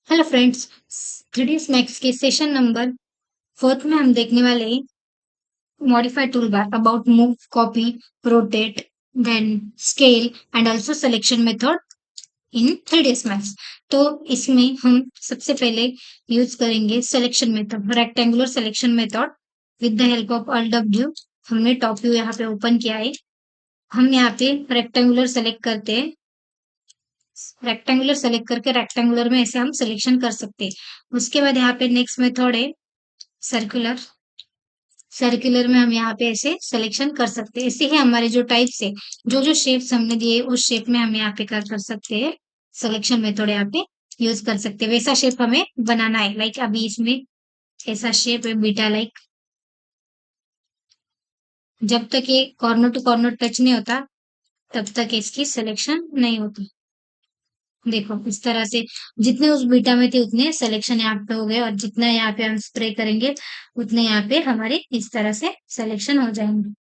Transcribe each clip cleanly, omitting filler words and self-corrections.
Hello friends, 3ds max के session number 4 में हम देखने वाले हैं modify toolbar about move, copy, rotate, then scale and also selection method in 3ds max. तो इसमें हम सबसे पहले यूज करेंगे selection method, rectangular selection method with the help of Alt W। हमने टॉप व्यू यहाँ पे ओपन किया है। हम यहाँ पे रेक्टेंगुलर सेलेक्ट करते हैं। रेक्टेंगुलर सेलेक्ट करके रेक्टेंगुलर में ऐसे हम सिलेक्शन कर सकते हैं। उसके बाद यहाँ पे नेक्स्ट मेथड है सर्कुलर। सर्कुलर में हम यहाँ पे ऐसे सिलेक्शन कर सकते हैं। ऐसे ही हमारे जो टाइप्स है, जो जो शेप्स हमने दिए उस शेप में हम यहाँ पे कर सकते हैं। सिलेक्शन मेथड यहाँ पे यूज कर सकते हैं। वैसा शेप हमें बनाना है, लाइक अभी इसमें ऐसा शेप है बीटा लाइक। जब तक ये कॉर्नर टू कॉर्नर टच नहीं होता तब तक इसकी सिलेक्शन नहीं होती। देखो इस तरह से जितने उस बीटा में थे उतने सिलेक्शन यहाँ पे हो गए, और जितना यहाँ पे हम स्प्रे करेंगे उतने यहाँ पे हमारे इस तरह से सिलेक्शन हो जाएंगे।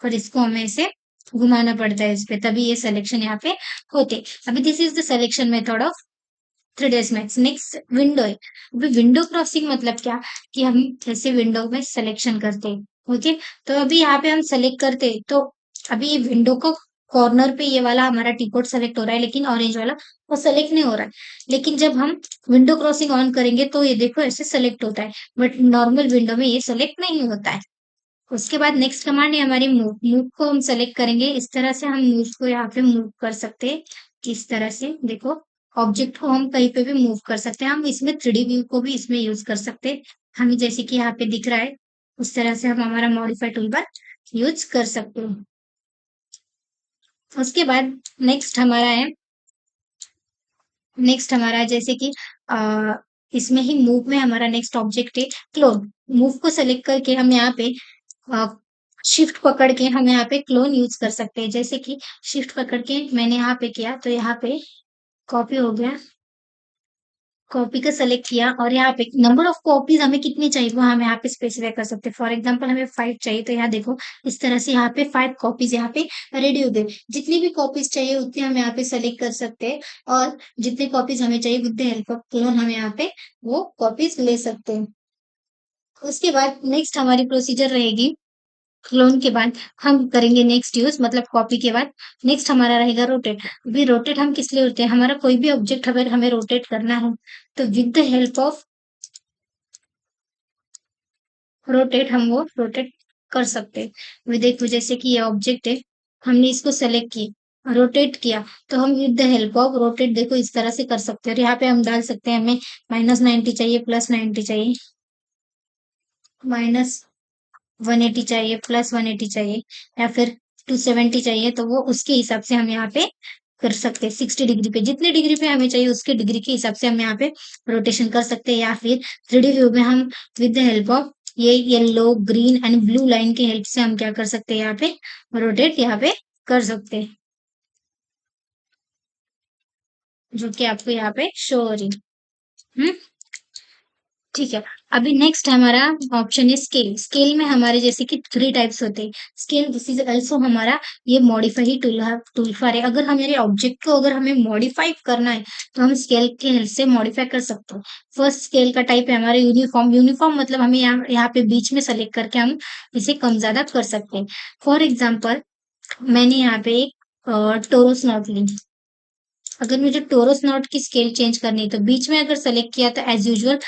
और इसको हमें इसे घुमाना पड़ता है इस पे, तभी ये सिलेक्शन यहाँ पे होते। अभी this is the selection method of 3ds max. Next window है। अभी विंडो क्रॉसिंग मतलब क्या, कि हम ऐसे विंडो में सिलेक्शन करते हैं। ओके, तो अभी यहाँ पे हम सेलेक्ट करते हैं, तो अभी ये विंडो को कॉर्नर पे ये वाला हमारा टीपोर्ट सेलेक्ट हो रहा है, लेकिन ऑरेंज वाला वो सेलेक्ट नहीं हो रहा है। लेकिन जब हम विंडो क्रॉसिंग ऑन करेंगे तो ये देखो ऐसे सेलेक्ट होता है, बट नॉर्मल विंडो में ये सेलेक्ट नहीं होता है। उसके बाद नेक्स्ट कमांड है हमारी मूव। मूव को हम सेलेक्ट करेंगे, इस तरह से हम मूव को यहाँ पे मूव कर सकते हैं। इस तरह से देखो, ऑब्जेक्ट को हम कहीं पे भी मूव कर सकते हैं। हम इसमें 3D व्यू को भी इसमें यूज कर सकते हैं। हमें जैसे कि यहाँ पे दिख रहा है उस तरह से हम हमारा मॉडिफाई टूलबार यूज कर सकते हैं। उसके बाद नेक्स्ट हमारा है जैसे कि आ, इसमें ही मूव में हमारा नेक्स्ट ऑब्जेक्ट है क्लोन। मूव को सेलेक्ट करके हम यहाँ पे शिफ्ट पकड़ के हम यहाँ पे क्लोन यूज कर सकते हैं। जैसे कि शिफ्ट पकड़ के मैंने यहाँ पे किया तो यहाँ पे कॉपी हो गया, कॉपी का सेलेक्ट किया, और यहाँ पे नंबर ऑफ कॉपीज हमें कितनी चाहिए वो हम यहाँ पे स्पेसिफाई कर सकते हैं। फॉर एग्जांपल हमें 5 चाहिए, तो यहाँ देखो इस तरह से यहाँ पे 5 कॉपीज यहाँ पे रेडी हो गए। जितनी भी कॉपीज चाहिए उतनी हम यहाँ पे सेलेक्ट कर सकते हैं, और जितने कॉपीज हमें चाहिए with the help of clone हम यहाँ पे वो कॉपीज ले सकते हैं। उसके बाद नेक्स्ट हमारी प्रोसीजर रहेगी, क्लोन के बाद हम करेंगे नेक्स्ट यूज, मतलब कॉपी के बाद नेक्स्ट हमारा रहेगा रोटेट। अभी रोटेट हम किस लिए होते हैं, हमारा कोई भी ऑब्जेक्ट अगर हमें रोटेट करना है तो with the help of rotate हम वो रोटेट कर सकते हैं। अभी देखो जैसे कि ये ऑब्जेक्ट है, हमने इसको सेलेक्ट किया, रोटेट किया, तो हम with the help of rotate देखो इस तरह से कर सकते हैं। और यहाँ पे हम डाल सकते हैं हमें -90 चाहिए, +90 चाहिए, -180 चाहिए, +180 चाहिए, या फिर 270 चाहिए, तो वो उसके हिसाब से हम यहाँ पे कर सकते हैं। 60 डिग्री पे, जितने डिग्री पे हमें चाहिए उसके डिग्री के हिसाब से हम यहाँ पे रोटेशन कर सकते हैं। या फिर 3D व्यू में हम विद द हेल्प ऑफ ये yellow, green and blue line की हेल्प से हम क्या कर सकते हैं, यहाँ पे रोटेट यहाँ पे कर सकते हैं, जो कि आपको यहाँ पे शो हो रही है। ठीक है। अभी नेक्स्ट हमारा ऑप्शन है स्केल। स्केल में हमारे जैसे कि 3 टाइप्स होते हैं। स्केल दिस इज ऑल्सो हमारा ये मॉडिफाई टूलबार है। अगर हमारे ऑब्जेक्ट को अगर हमें मॉडिफाई करना है तो हम स्केल के हेल्प से मॉडिफाई कर सकते हैं। फर्स्ट स्केल का टाइप है हमारा यूनिफॉर्म। यूनिफॉर्म मतलब हमें यहाँ पे बीच में सेलेक्ट करके हम इसे कम ज्यादा कर सकते हैं। फॉर एग्जाम्पल मैंने यहाँ पे एक टोरस नॉट ली। अगर मुझे टोरस नॉट की स्केल चेंज करनी है तो बीच में अगर सेलेक्ट किया तो एज यूजुअल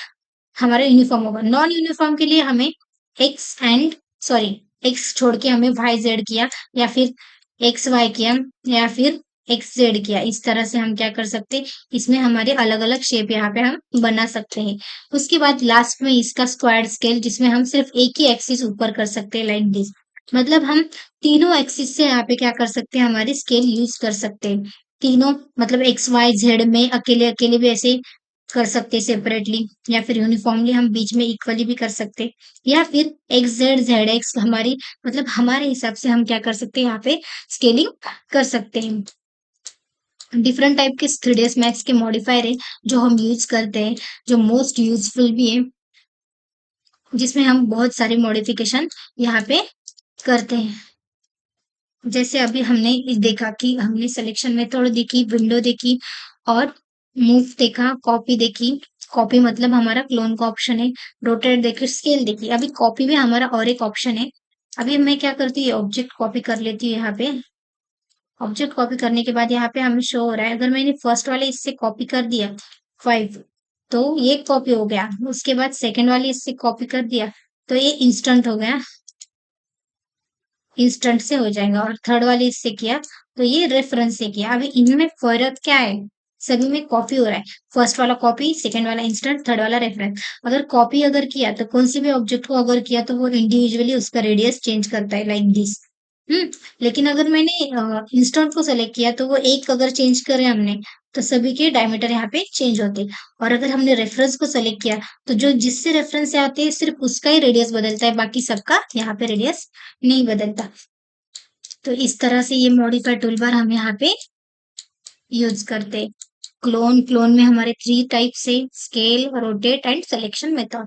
हमारा यूनिफॉर्म होगा। नॉन यूनिफॉर्म के लिए हमें एक्स एंड सॉरी एक्स छोड़ के हमें वाई जेड किया, या फिर एक्स वाई किया, या फिर एक्स जेड किया। इस तरह से हम क्या कर सकते हैं, इसमें हमारे अलग अलग शेप यहाँ पे हम बना सकते हैं। उसके बाद लास्ट में इसका स्क्वायर स्केल, जिसमें हम सिर्फ एक ही एक्सिस ऊपर कर सकते हैं, लाइक दिस। मतलब हम तीनों एक्सिस से यहाँ पे क्या कर सकते हैं, हमारी स्केल यूज कर सकते हैं। तीनों मतलब एक्स वाई जेड में अकेले अकेले भी ऐसे कर सकते हैं सेपरेटली, या फिर यूनिफॉर्मली हम बीच में इक्वली भी कर सकते हैं, या फिर एक्स जेड जेड एक्स हमारी मतलब हमारे हिसाब से हम क्या कर सकते हैं, यहाँ पे स्केलिंग कर सकते हैं। डिफरेंट टाइप के 3ds मैक्स के मॉडिफायर है जो हम यूज करते हैं, जो मोस्ट यूजफुल भी है, जिसमें हम बहुत सारी मॉडिफिकेशन यहाँ पे करते हैं। जैसे अभी हमने देखा कि हमने सिलेक्शन मेथड देखी, विंडो देखी, और मूव देखा, कॉपी देखी, कॉपी मतलब हमारा क्लोन का ऑप्शन है, रोटेट देखी, स्केल देखी। अभी कॉपी में हमारा और एक ऑप्शन है। अभी मैं क्या करती हूँ, ऑब्जेक्ट कॉपी कर लेती हूँ यहाँ पे। ऑब्जेक्ट कॉपी करने के बाद यहाँ पे हमें शो हो रहा है, अगर मैंने फर्स्ट वाले इससे कॉपी कर दिया 5, तो ये कॉपी हो गया। उसके बाद सेकंड वाले इससे कॉपी कर दिया, तो ये इंस्टेंट हो गया, इंस्टेंट से हो जाएगा। और थर्ड वाले इससे किया, तो ये रेफरेंस से किया। अभी इनमें फर्क क्या है, सभी में कॉपी हो रहा है। फर्स्ट वाला कॉपी, सेकंड वाला इंस्टेंट, थर्ड वाला रेफरेंस। अगर कॉपी अगर किया तो कौन सी भी ऑब्जेक्ट को अगर किया तो वो इंडिविजुअली उसका रेडियस चेंज करता है, लाइक दिस। हम्म लेकिन अगर मैंने इंस्टेंट को सेलेक्ट किया तो वो एक अगर चेंज करे हमने, तो सभी के डायमीटर यहाँ पे चेंज होते हैं। और अगर हमने रेफरेंस को सेलेक्ट किया, तो जो जिससे रेफरेंस से आते हैं सिर्फ उसका ही रेडियस बदलता है, बाकी सबका यहाँ पे रेडियस नहीं बदलता। तो इस तरह से ये मॉडिफाई टूलबार हम यहाँ पे यूज करते। क्लोन में हमारे 3 टाइप्स है, scale, rotate and selection method.